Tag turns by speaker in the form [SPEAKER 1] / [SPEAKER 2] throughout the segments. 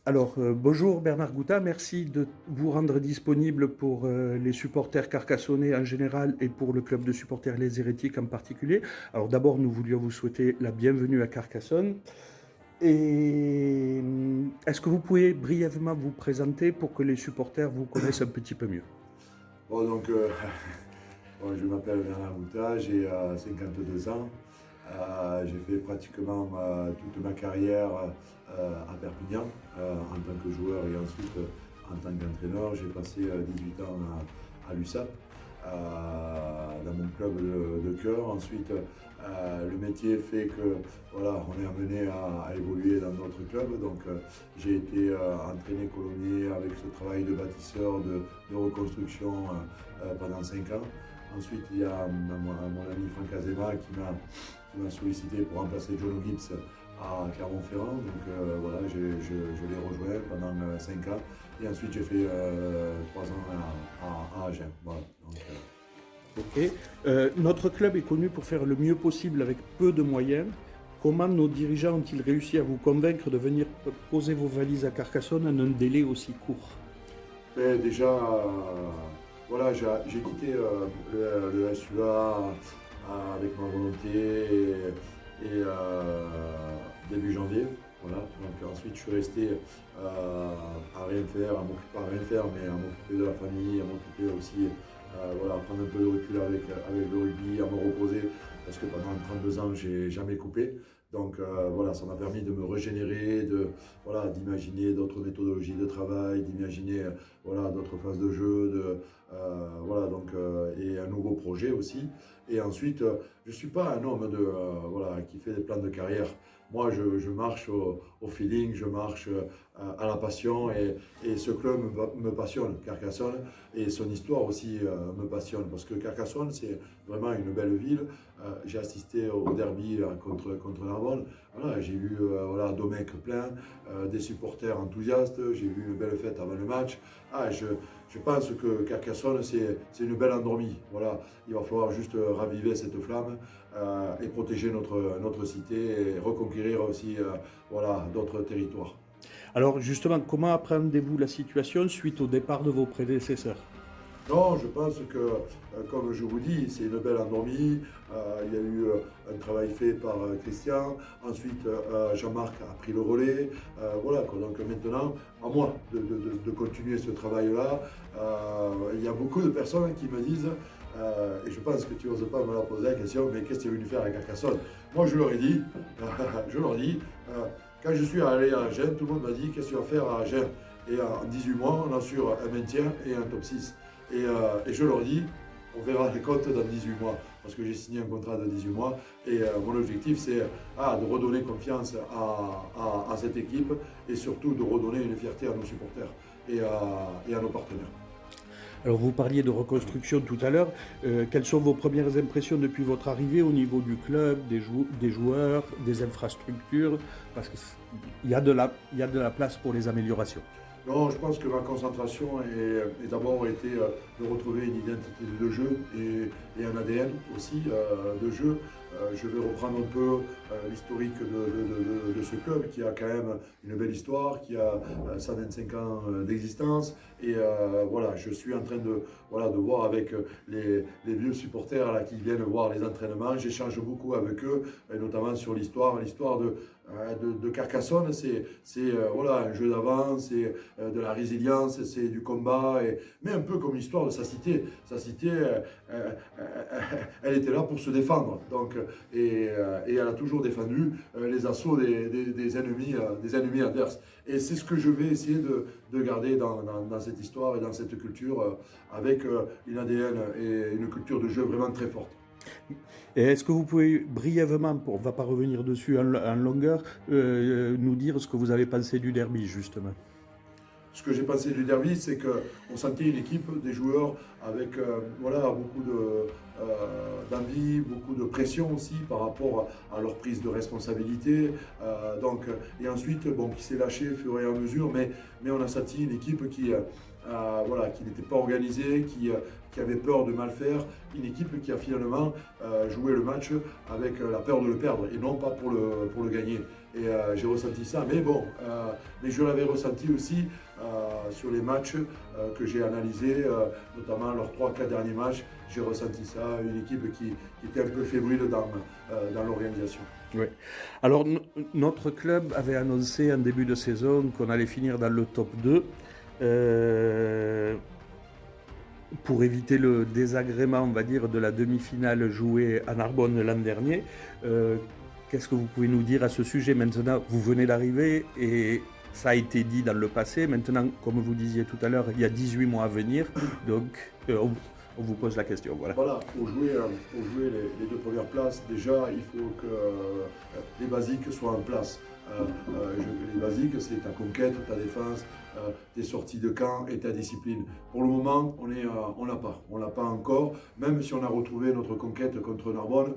[SPEAKER 1] Alors, bonjour Bernard Gouta, merci de vous rendre disponible pour les supporters carcassonnais en général et pour le club de supporters Les Hérétiques en particulier. Alors d'abord, nous voulions vous souhaiter la bienvenue à Carcassonne. Et est-ce que vous pouvez brièvement vous présenter pour que les supporters vous connaissent un petit peu mieux?
[SPEAKER 2] Bon, donc, bon, je m'appelle Bernard Gouta, j'ai 52 ans. J'ai fait pratiquement toute ma carrière à Perpignan en tant que joueur et ensuite en tant qu'entraîneur. J'ai passé 18 ans à l'USAP, dans mon club de cœur. Ensuite, le métier fait que voilà, on est amené à évoluer dans d'autres clubs. Donc, j'ai été entraîné colombier avec ce travail de bâtisseur, de reconstruction pendant 5 ans. Ensuite, il y a mon ami Franck Azema qui m'a sollicité pour remplacer John Gibbs à Clermont-Ferrand. Donc voilà, je l'ai rejoint pendant 5 ans. Et ensuite, j'ai fait 3 ans à Agen. Voilà. Donc,
[SPEAKER 1] Ok. Notre club est connu pour faire le mieux possible avec peu de moyens. Comment nos dirigeants ont-ils réussi à vous convaincre de venir poser vos valises à Carcassonne en un délai aussi court?
[SPEAKER 2] mais déjà, voilà, j'ai quitté le SUA avec ma volonté début janvier. Voilà. Donc ensuite, je suis resté à rien faire, pas à rien faire, mais à m'occuper de la famille, à m'occuper aussi, voilà, à prendre un peu de recul avec le rugby, à me reposer, parce que pendant 32 ans, j'ai jamais coupé. Donc voilà, ça m'a permis de me régénérer, voilà, d'imaginer d'autres méthodologies de travail, d'imaginer voilà, d'autres phases de jeu, voilà, donc, et un nouveau projet aussi. Et ensuite, je ne suis pas un homme voilà, qui fait des plans de carrière. Moi, je marche au feeling, je marche à la passion et ce club me passionne, Carcassonne, et son histoire aussi me passionne parce que Carcassonne, c'est vraiment une belle ville. J'ai assisté au derby contre Narbonne. Voilà, j'ai vu voilà, Domecq plein, des supporters enthousiastes, j'ai vu une belle fête avant le match. Je pense que Carcassonne, c'est une belle endormie. Voilà, il va falloir juste raviver cette flamme et protéger notre cité et reconquérir aussi voilà, d'autres territoires.
[SPEAKER 1] Alors justement, comment appréhendez-vous la situation suite au départ de vos prédécesseurs?
[SPEAKER 2] Non, je pense que, comme je vous dis, c'est une belle endormie. Il y a eu un travail fait par Christian. Ensuite, Jean-Marc a pris le relais. Voilà, quoi. Donc maintenant, à moi de continuer ce travail-là. Il y a beaucoup de personnes qui me disent, et je pense que tu n'oses pas me la poser la question, mais qu'est-ce que tu es venu faire à Carcassonne? Moi, je leur ai dit, je leur dis, quand je suis allé à Agen, tout le monde m'a dit, qu'est-ce que tu vas faire à Agen? Et en 18 mois, on assure un maintien et un top 6. Et je leur dis, on verra les comptes dans 18 mois, parce que j'ai signé un contrat de 18 mois. Et mon objectif, c'est de redonner confiance à cette équipe et surtout de redonner une fierté à nos supporters et à nos partenaires.
[SPEAKER 1] Alors vous parliez de reconstruction tout à l'heure. Quelles sont vos premières impressions depuis votre arrivée au niveau du club, des joueurs, des infrastructures? Parce qu'il y a il y a de la place pour les améliorations.
[SPEAKER 2] Non, je pense que ma concentration est d'abord été de retrouver une identité de jeu et un ADN aussi de jeu. Je vais reprendre un peu l'historique de ce club qui a quand même une belle histoire, qui a 125 ans d'existence. Et voilà, je suis en train voilà, de voir avec les vieux supporters là, qui viennent voir les entraînements. J'échange beaucoup avec eux, et notamment sur l'histoire. L'histoire de Carcassonne, c'est voilà, un jeu d'avant, c'est de la résilience, c'est du combat, mais un peu comme l'histoire de sa cité. Sa cité, elle était là pour se défendre. Donc, et elle a toujours défendu les assauts des ennemis adverses. Et c'est ce que je vais essayer de garder dans cette histoire et dans cette culture avec une ADN et une culture de jeu vraiment très forte.
[SPEAKER 1] Et est-ce que vous pouvez brièvement, on ne va pas revenir dessus en longueur, nous dire ce que vous avez pensé du derby justement?
[SPEAKER 2] Ce que j'ai pensé du derby, c'est qu'on sentait une équipe, des joueurs avec voilà, beaucoup d'envie, beaucoup de pression aussi par rapport à leur prise de responsabilité. Donc, et ensuite, bon, qui s'est lâché au fur et à mesure, mais on a senti une équipe voilà, qui n'était pas organisée, qui avait peur de mal faire, une équipe qui a finalement joué le match avec la peur de le perdre et non pas pour le gagner. Et j'ai ressenti ça, mais bon, mais je l'avais ressenti aussi sur les matchs que j'ai analysés, notamment leurs 3-4 derniers matchs. J'ai ressenti ça, une équipe qui était un peu fébrile dans l'organisation.
[SPEAKER 1] Oui. Alors, notre club avait annoncé en début de saison qu'on allait finir dans le top 2. Pour éviter le désagrément, on va dire, de la demi-finale jouée à Narbonne l'an dernier. Qu'est-ce que vous pouvez nous dire à ce sujet? Maintenant, vous venez d'arriver et ça a été dit dans le passé. Maintenant, comme vous disiez tout à l'heure, il y a 18 mois à venir. Donc, on vous pose la question. Voilà.
[SPEAKER 2] Voilà, pour jouer les 2 premières places, déjà, il faut que les basiques soient en place. Les basiques, c'est ta conquête, ta défense, tes sorties de camp et ta discipline. Pour le moment, on l'a pas encore. Même si on a retrouvé notre conquête contre Narbonne,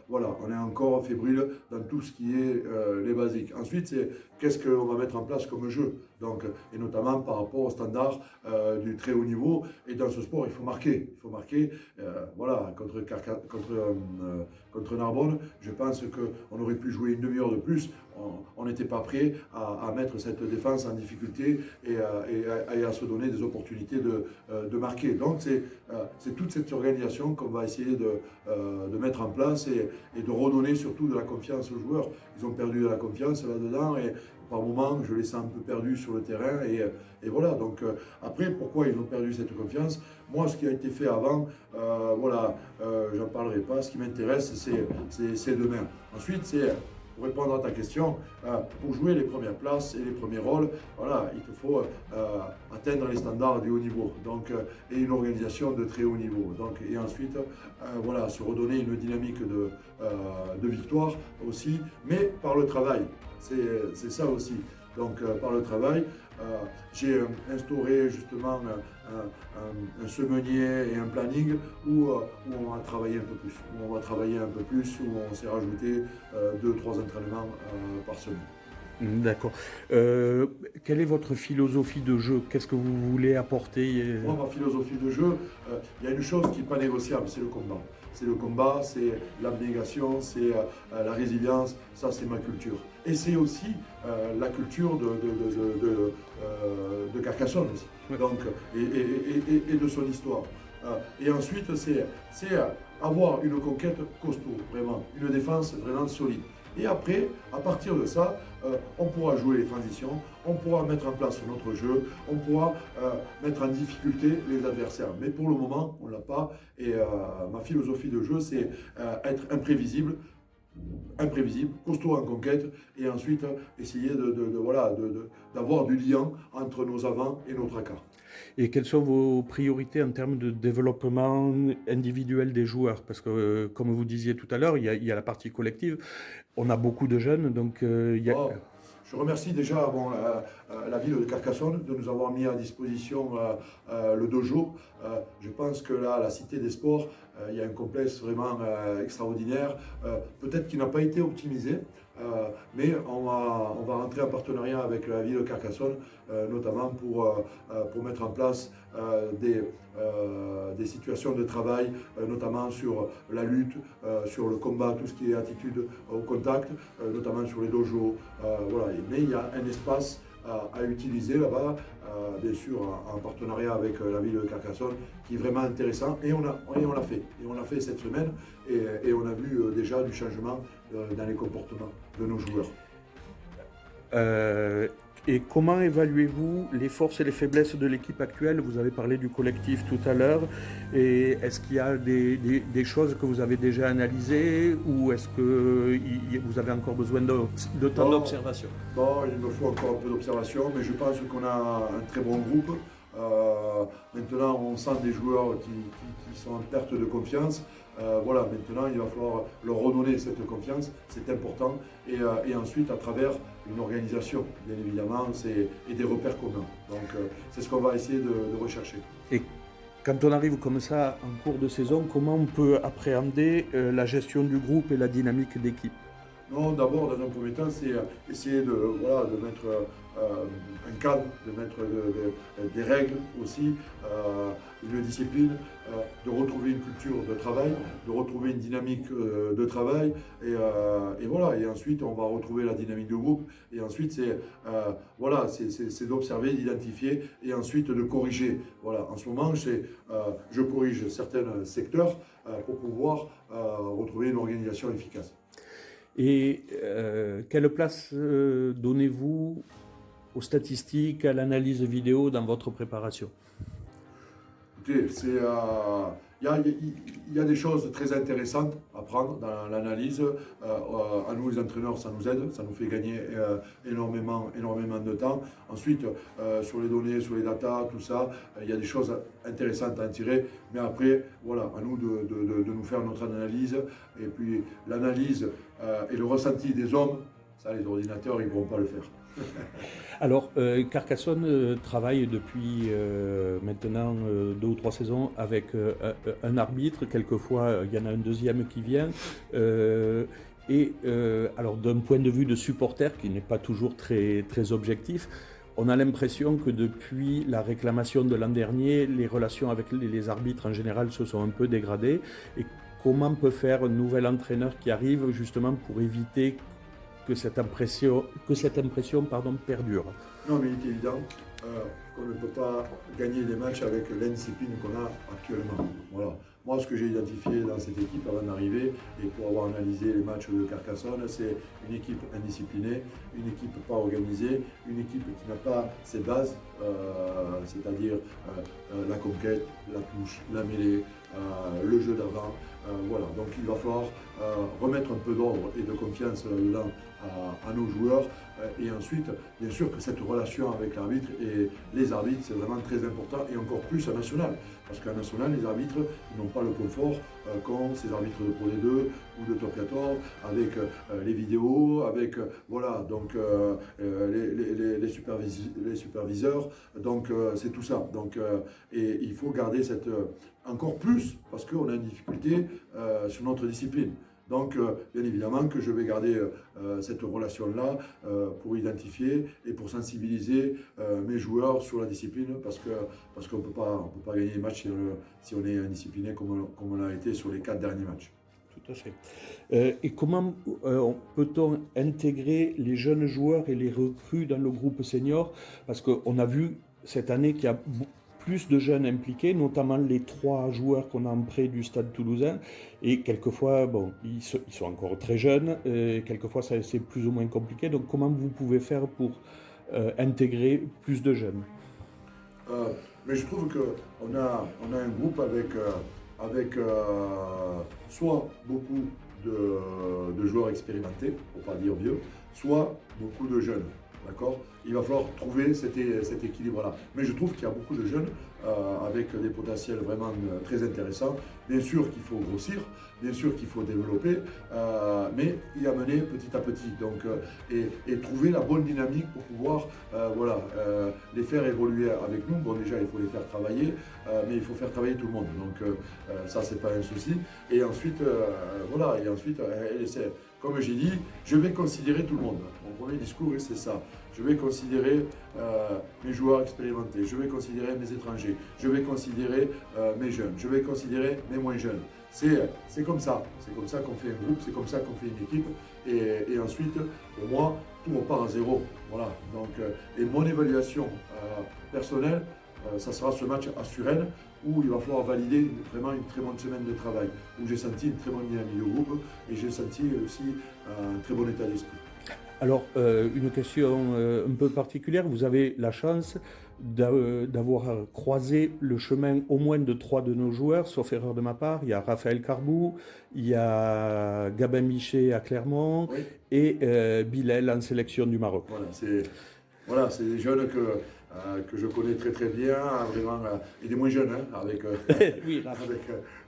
[SPEAKER 2] voilà, on est encore fébrile dans tout ce qui est les basiques. Ensuite, c'est qu'est-ce qu'on va mettre en place comme jeu. Donc, et notamment par rapport au standard du très haut niveau. Et dans ce sport, il faut marquer. Il faut marquer. Voilà, contre Narbonne, je pense qu'on aurait pu jouer une demi-heure de plus. On n'était pas prêt à mettre cette défense en difficulté et à se donner des opportunités de marquer. Donc c'est toute cette organisation qu'on va essayer de mettre en place et de redonner surtout de la confiance aux joueurs. Ils ont perdu de la confiance là-dedans et par moments je les sens un peu perdus sur le terrain et voilà. Donc après, pourquoi ils ont perdu cette confiance? Moi, ce qui a été fait avant, voilà, j'en parlerai pas. Ce qui m'intéresse, c'est demain. Ensuite, c'est pour répondre à ta question, pour jouer les premières places et les premiers rôles, voilà, il te faut atteindre les standards du haut niveau, donc, et une organisation de très haut niveau. Donc, et ensuite, voilà, se redonner une dynamique de victoire aussi, mais par le travail. C'est ça aussi. Donc, par le travail, j'ai instauré justement un semainier et un planning où on va travailler un peu plus, où on s'est rajouté 2-3 entraînements par semaine.
[SPEAKER 1] D'accord. Quelle est votre philosophie de jeu? Qu'est-ce que vous voulez apporter?
[SPEAKER 2] Moi, ma philosophie de jeu, il y a une chose qui n'est pas négociable, c'est le combat. C'est le combat, c'est l'abnégation, c'est la résilience, ça c'est ma culture. Et c'est aussi la culture de Carcassonne aussi, donc, et de son histoire. Et ensuite, c'est avoir une conquête costaud, vraiment, une défense vraiment solide. Et après, à partir de ça, on pourra jouer les transitions, on pourra mettre en place notre jeu, on pourra mettre en difficulté les adversaires. Mais pour le moment, on ne l'a pas. Et ma philosophie de jeu, c'est être imprévisible, costaud en conquête, et ensuite essayer d'avoir du lien entre nos avants et nos tracas.
[SPEAKER 1] Et quelles sont vos priorités en termes de développement individuel des joueurs? Parce que, comme vous disiez tout à l'heure, il y a la partie collective. On a beaucoup de jeunes, donc il y a...
[SPEAKER 2] Je remercie déjà la ville de Carcassonne de nous avoir mis à disposition le dojo. Je pense que là, à la Cité des Sports, il y a un complexe vraiment extraordinaire, peut-être qui n'a pas été optimisé, mais on va rentrer en partenariat avec la ville de Carcassonne, notamment pour mettre en place des situations de travail, notamment sur la lutte, sur le combat, tout ce qui est attitude au contact, notamment sur les dojos. Voilà. Mais il y a un espace à utiliser là-bas, bien sûr en partenariat avec la ville de Carcassonne, qui est vraiment intéressant, et on l'a fait. Et on l'a fait cette semaine, et on a vu déjà du changement dans les comportements de nos joueurs.
[SPEAKER 1] Et comment évaluez-vous les forces et les faiblesses de l'équipe actuelle? Vous avez parlé du collectif tout à l'heure. Et est-ce qu'il y a des choses que vous avez déjà analysées, ou est-ce que vous avez encore besoin de temps d'observation?
[SPEAKER 2] Bon, il me faut encore un peu d'observation, mais je pense qu'on a un très bon groupe. Maintenant, on sent des joueurs qui sont en perte de confiance. Voilà, maintenant, il va falloir leur redonner cette confiance, c'est important. Et ensuite, à travers une organisation, bien évidemment, et des repères communs. Donc, c'est ce qu'on va essayer de rechercher.
[SPEAKER 1] Et quand on arrive comme ça en cours de saison, comment on peut appréhender la gestion du groupe et la dynamique d'équipe?
[SPEAKER 2] Non, d'abord, dans un premier temps, c'est essayer de, voilà, de mettre un cadre, de mettre des règles aussi, une discipline, de retrouver une culture de travail, de retrouver une dynamique de travail. Et voilà, et ensuite, on va retrouver la dynamique de groupe. Et ensuite, voilà, c'est d'observer, d'identifier et ensuite de corriger. Voilà, en ce moment, je corrige certains secteurs pour pouvoir retrouver une organisation efficace.
[SPEAKER 1] Et quelle place donnez-vous aux statistiques, à l'analyse vidéo dans votre préparation?
[SPEAKER 2] Écoutez, il y a des choses très intéressantes à prendre dans l'analyse. À nous, les entraîneurs, ça nous aide, ça nous fait gagner énormément de temps. Ensuite, sur les données, sur les datas, tout ça, il y a des choses intéressantes à en tirer. Mais après, voilà, à nous de nous faire notre analyse. Et puis, l'analyse et le ressenti des hommes, ça, les ordinateurs, ils ne pourront pas le faire.
[SPEAKER 1] Alors, Carcassonne travaille depuis maintenant 2 ou 3 saisons avec un arbitre. Quelquefois, il y en a un deuxième qui vient. Alors, d'un point de vue de supporter, qui n'est pas toujours très, très objectif, on a l'impression que depuis la réclamation de l'an dernier, les relations avec les arbitres en général se sont un peu dégradées. Et comment peut faire un nouvel entraîneur qui arrive justement pour éviter que cette impression perdure?
[SPEAKER 2] Non, mais il est évident qu'on ne peut pas gagner des matchs avec l'indiscipline qu'on a actuellement. Voilà. Moi, ce que j'ai identifié dans cette équipe avant d'arriver, et pour avoir analysé les matchs de Carcassonne, c'est une équipe indisciplinée, une équipe pas organisée, une équipe qui n'a pas ses bases, c'est-à-dire la conquête, la touche, la mêlée, le jeu d'avant. Voilà. Donc il va falloir remettre un peu d'ordre et de confiance là-dedans à nos joueurs. Et ensuite, bien sûr que cette relation avec l'arbitre et les arbitres, c'est vraiment très important, et encore plus en national. Parce qu'en national, les arbitres n'ont pas le confort qu'ont ces arbitres de Pro D2 ou de Top 14, avec les vidéos, avec voilà, donc les superviseurs. Donc c'est tout ça. Donc, et il faut garder cette encore plus, parce qu'on a une difficulté sur notre discipline. Donc, bien évidemment que je vais garder cette relation-là pour identifier et pour sensibiliser mes joueurs sur la discipline, parce qu'on ne peut pas gagner les matchs si on est indiscipliné comme on l'a été sur les 4 derniers matchs.
[SPEAKER 1] Tout à fait. Et comment peut-on intégrer les jeunes joueurs et les recrues dans le groupe senior? Parce qu'on a vu cette année qu'il y a plus de jeunes impliqués, notamment les 3 joueurs qu'on a en prêt du Stade Toulousain. Et quelquefois, bon, ils sont encore très jeunes, et quelquefois c'est plus ou moins compliqué. Donc comment vous pouvez faire pour intégrer plus de jeunes?
[SPEAKER 2] Mais je trouve qu'on a un groupe avec soit beaucoup de joueurs expérimentés, pour ne pas dire vieux, soit beaucoup de jeunes. D'accord? Il va falloir trouver cet équilibre-là. Mais je trouve qu'il y a beaucoup de jeunes avec des potentiels vraiment très intéressants. Bien sûr qu'il faut grossir, bien sûr qu'il faut développer, mais y amener petit à petit. Donc, et trouver la bonne dynamique pour pouvoir les faire évoluer avec nous. Bon, déjà, il faut les faire travailler, mais il faut faire travailler tout le monde. Donc, ça, c'est pas un souci. Et ensuite, comme j'ai dit, je vais considérer tout le monde. Mon premier discours, c'est ça. Je vais considérer mes joueurs expérimentés, je vais considérer mes étrangers, je vais considérer mes jeunes, je vais considérer mes moins jeunes. C'est comme ça qu'on fait un groupe, c'est comme ça qu'on fait une équipe. Et ensuite, pour moi, tout repart à zéro. Voilà. Donc, et mon évaluation personnelle, ça sera ce match à Suresnes, où il va falloir valider vraiment une très bonne semaine de travail, où j'ai senti une très bonne dynamique de groupe et j'ai senti aussi un très bon état d'esprit.
[SPEAKER 1] Alors, une question un peu particulière, vous avez la chance d'avoir croisé le chemin au moins de 3 de nos joueurs, sauf erreur de ma part. Il y a Raphaël Carbou, il y a Gabin Michet à Clermont, oui, et Bilal en sélection du Maroc.
[SPEAKER 2] Voilà, c'est des jeunes que je connais très très bien, vraiment, et des moins jeunes, hein, avec, oui, avec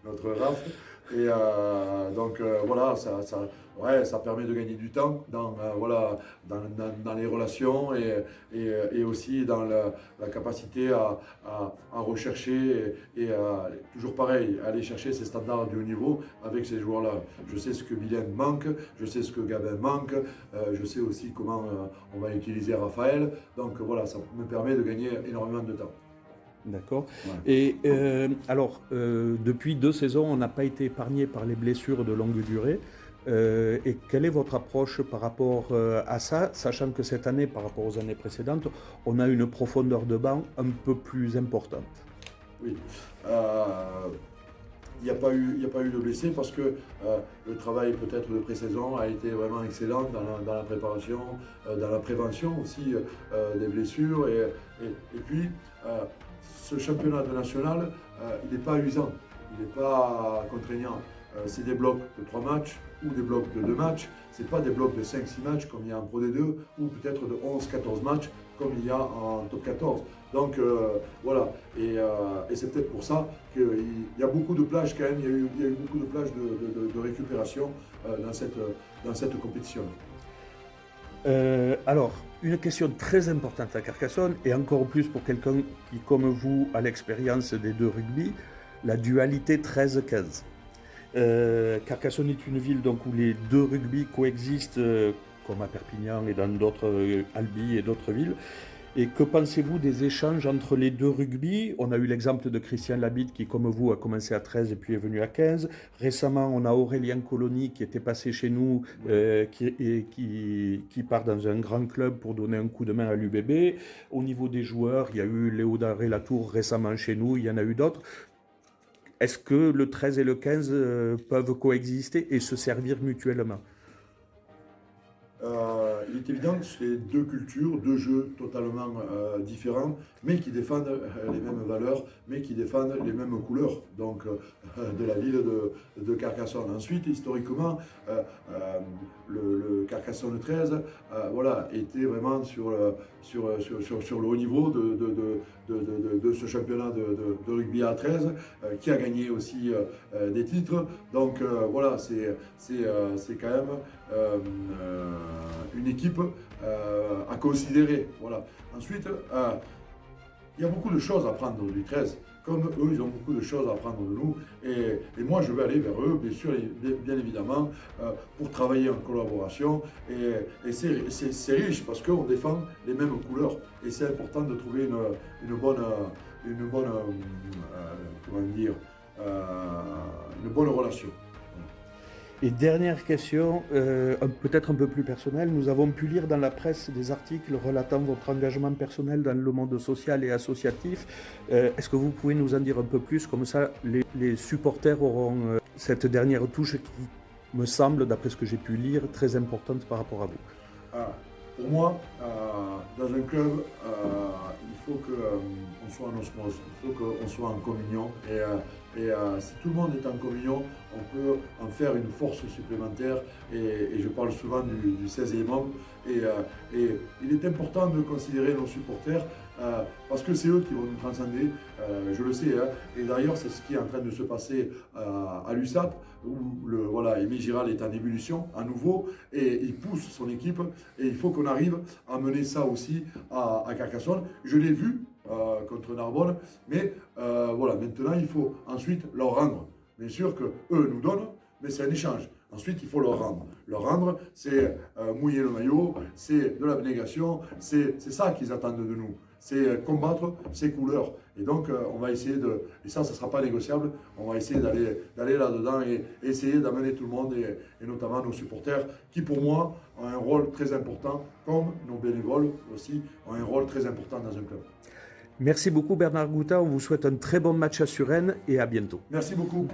[SPEAKER 2] notre Raph. Donc voilà, ça permet de gagner du temps dans les relations et aussi dans la capacité à rechercher et toujours pareil, aller chercher ces standards de haut niveau avec ces joueurs-là. Je sais ce que Bilal manque, je sais ce que Gabin manque, je sais aussi comment on va utiliser Raphaël. Donc voilà, ça me permet de gagner énormément de temps.
[SPEAKER 1] D'accord.
[SPEAKER 2] Ouais.
[SPEAKER 1] Et depuis 2 saisons, on n'a pas été épargné par les blessures de longue durée. Et quelle est votre approche par rapport à ça, sachant que cette année, par rapport aux années précédentes, on a une profondeur de banc un peu plus importante?
[SPEAKER 2] Oui. Il n'y a pas eu de blessés parce que le travail peut-être de pré-saison a été vraiment excellent dans la préparation, dans la prévention aussi des blessures. Et puis, ce championnat de national, il n'est pas usant, il n'est pas contraignant. C'est des blocs de 3 matchs ou des blocs de 2 matchs. Ce n'est pas des blocs de 5-6 matchs comme il y a en Pro D2 ou peut-être de 11-14 matchs comme il y a en Top 14. Donc voilà, et c'est peut-être pour ça qu'il y a beaucoup de plages quand même, il y a eu beaucoup de plages de récupération dans cette compétition.
[SPEAKER 1] Alors, une question très importante à Carcassonne, et encore plus pour quelqu'un qui, comme vous, a l'expérience des 2 rugby, la dualité 13-15. Carcassonne est une ville donc, où les 2 rugby coexistent, comme à Perpignan et dans d'autres, Albi et d'autres villes. Et que pensez-vous des échanges entre les 2 rugby? On a eu l'exemple de Christian Labitte qui, comme vous, a commencé à 13 et puis est venu à 15. Récemment, on a Aurélien Colony qui était passé chez nous, qui part dans un grand club pour donner un coup de main à l'UBB. Au niveau des joueurs, il y a eu Léo Daré-Latour récemment chez nous, il y en a eu d'autres. Est-ce que le 13 et le 15 peuvent coexister et se servir mutuellement?
[SPEAKER 2] Il est évident que c'est 2 cultures, 2 jeux totalement différents, mais qui défendent les mêmes valeurs, mais qui défendent les mêmes couleurs donc, de la ville de Carcassonne. Ensuite, historiquement, le Carcassonne 13 était vraiment sur le haut niveau de ce championnat de rugby à 13, qui a gagné aussi des titres. Donc voilà, c'est quand même une équipe à considérer. Voilà. Ensuite, il y a beaucoup de choses à prendre du 13, comme eux, ils ont beaucoup de choses à prendre de nous. Et moi, je vais aller vers eux, bien sûr, bien évidemment, pour travailler en collaboration. Et c'est riche parce qu'on défend les mêmes couleurs. Et c'est important de trouver une bonne relation.
[SPEAKER 1] Et dernière question, peut-être un peu plus personnelle, nous avons pu lire dans la presse des articles relatant votre engagement personnel dans le monde social et associatif. Est-ce que vous pouvez nous en dire un peu plus? Comme ça, les supporters auront cette dernière touche qui me semble, d'après ce que j'ai pu lire, très importante par rapport à vous.
[SPEAKER 2] Pour moi, dans un club, il faut qu'on soit en osmose, il faut qu'on soit en communion. Et si tout le monde est en communion, on peut en faire une force supplémentaire. Et je parle souvent du 16e homme. Et il est important de considérer nos supporters parce que c'est eux qui vont nous transcender, je le sais. Et d'ailleurs, c'est ce qui est en train de se passer à l'USAP, où Émile Giral est en ébullition à nouveau et il pousse son équipe. Et il faut qu'on arrive à mener ça aussi à Carcassonne. Je l'ai vu contre Narbonne, mais maintenant il faut ensuite leur rendre. Bien sûr qu'eux nous donnent, mais c'est un échange. Ensuite, il faut leur rendre. Leur rendre, c'est mouiller le maillot, c'est de l'abnégation, c'est ça qu'ils attendent de nous. C'est combattre ces couleurs. Et donc, on va essayer et ça ne sera pas négociable, on va essayer d'aller là-dedans et essayer d'amener tout le monde, et notamment nos supporters, qui pour moi ont un rôle très important, comme nos bénévoles aussi, ont un rôle très important dans un club.
[SPEAKER 1] Merci beaucoup Bernard Gouta, on vous souhaite un très bon match à Suresnes et à bientôt.
[SPEAKER 2] Merci beaucoup.